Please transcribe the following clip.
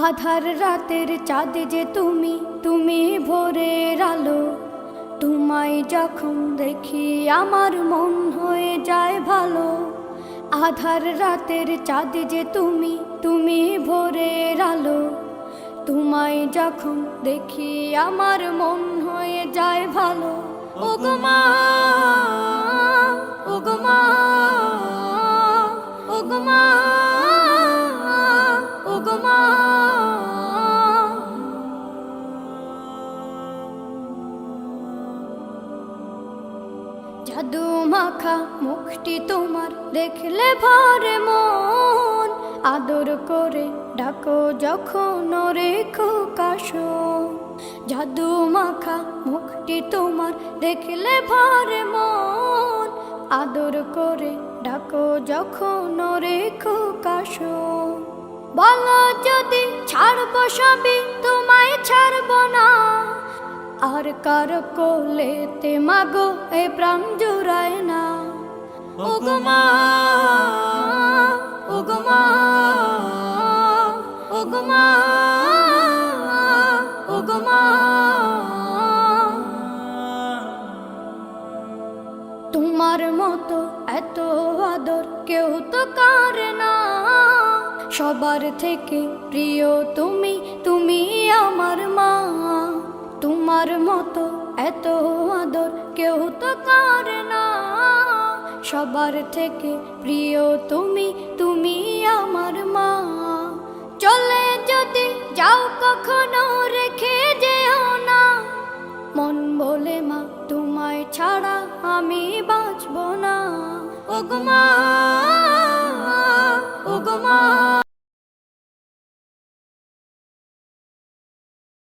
আধার রাতের চাঁদ যে তুমি, তুমি ভোরের আলো। তোমায় যখন দেখি আমার মন হয়ে যায় ভালো। আধার রাতের চাঁদ যে তুমি, তুমি ভোরের আলো। তোমায় যখন দেখি আমার মন হয়ে যায় ভালো। ওগো মা, ওগো মা, ওগো মা, ওগো মা। জাদু মাখা মুখটি তোমার দেখলে ভরে মন। আদর করে ডাকো যখন রেখো কাশো। জাদু মাখা মুখটি তোমার দেখলে ভরে মন। আদর করে ডাকো যখন রেখো কাশো। বলো যদি ছাড়বো সবই, তোমায় ছাড়বো না। আর কার কোলেতে মাগো এ প্রাণ জুড়ায় না। ওগো মা, ওগো মা, ওগো মা, ওগো মা। তোমার মতো এত আদর কেউ তো করে না। সবার থেকে প্রিয় তুমি, তুমি আমার মা। তোমার মতো এত আদর কেউ তো করে না। সবার থেকে প্রিয় তুমি, তুমি আমার মা। চলে যদি যাও কখনো রেখে যেও না। মন বলে মা তোমায় ছাড়া আমি বাঁচব না। ওগো মা, ওগো মা।